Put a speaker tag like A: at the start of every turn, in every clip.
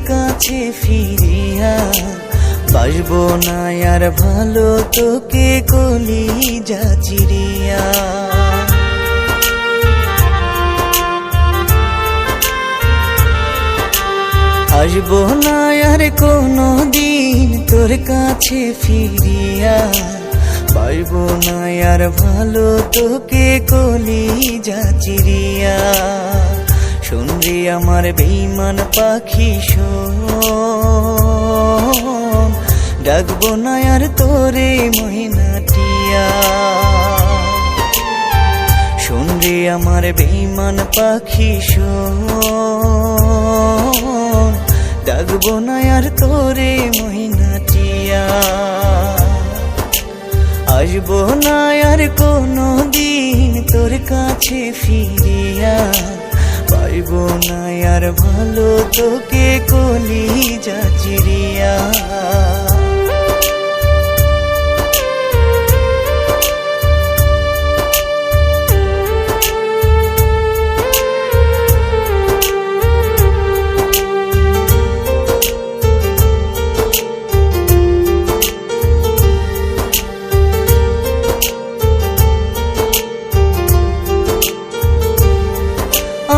A: কাছে ফিরিয়া, বাসবো না আর ভালো তোকে কলিজা চিরিয়া। আসবো না আর কোনো দিন তোর কাছে ফিরিয়া, পারবো না আর ভালো তোকে কলিজা চিরিয়া। শোন রে আমার বেঈমান পাখি শোন, ডাকবো না আর তোরে ময়না টিয়া। শোন রে আমার বেঈমান পাখি শোন, ডাকবো না আর তোরে ময়না টিয়া। আসবো না আর কোনো দিন তোর কাছে ফিরিয়া, পারবো না আর ভালো তোকে কলিজা চিরিয়া।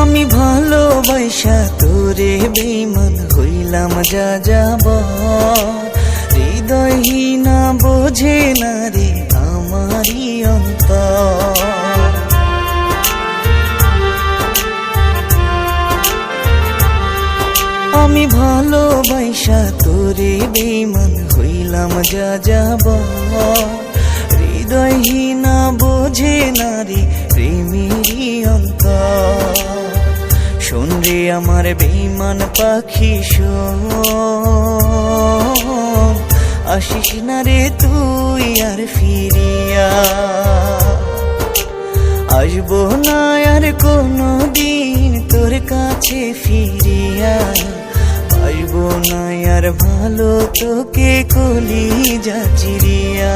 A: আমি ভালোবাসা তোরে বেঈমান হইলাম যা যাব, হৃদয়হীনা বোঝে না রে আমারই অন্তর। আমি ভালোবাসা তোরে বেঈমান হইলাম যা যাব, হৃদয়হীনা বোঝে না রে প্রেমেরই অন্তর। শোন রে আমার বেঈমান পাখি শোন, আসিস না রে তুই আর ফিরিয়া। আসবো না আর কোনো দিন তোর কাছে ফিরিয়া, পারবো না আর ভালো তোকে কলিজা চিরিয়া।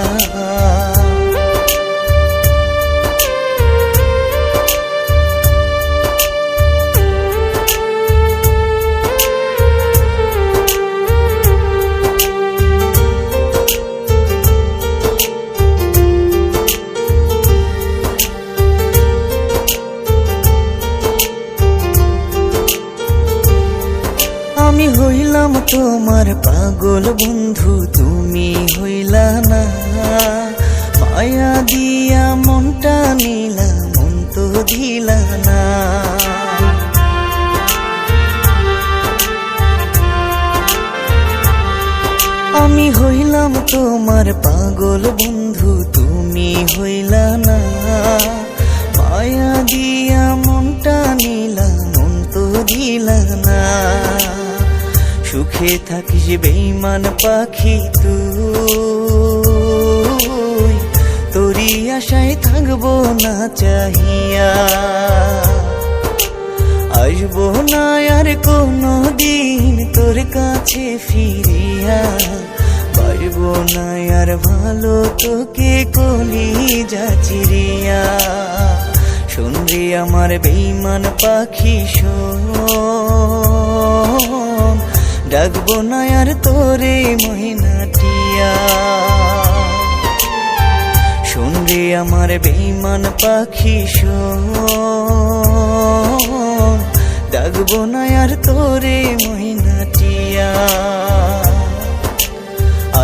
A: আমি হইলাম তোমার পাগল বন্ধু, তুমি হইলা না। মায়া দিয়া মনটা নিলা, মন তো দিলা না। আমি হইলাম তোমার পাগল বন্ধু, তুমি হইলা না। মায়া দিয়া মনটা নিলা, মন তো দিলা না। সুখে থাকিস বেঈমান পাখি তুই, তোরই আশায় থাকবো না চাহিয়া। আসবো না আর কোনো দিন তোর কাছে ফিরিয়া, পারবো না আর ভালো তোকে কলিজা চিরিয়া। শোন রে আমার বেঈমান পাখি শোন, ডাকবো না আর তোরে ময়না টিয়া। শোন রে আমার বেঈমান পাখি শোন, ডাকবো না আর তোরে ময়না টিয়া।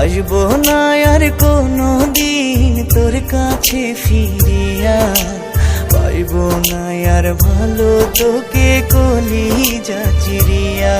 A: আসবো না আর কোনো দিন তোর কাছে ফিরিয়া, পারবো না আর ভালো তোকে কলিজা চিরিয়া।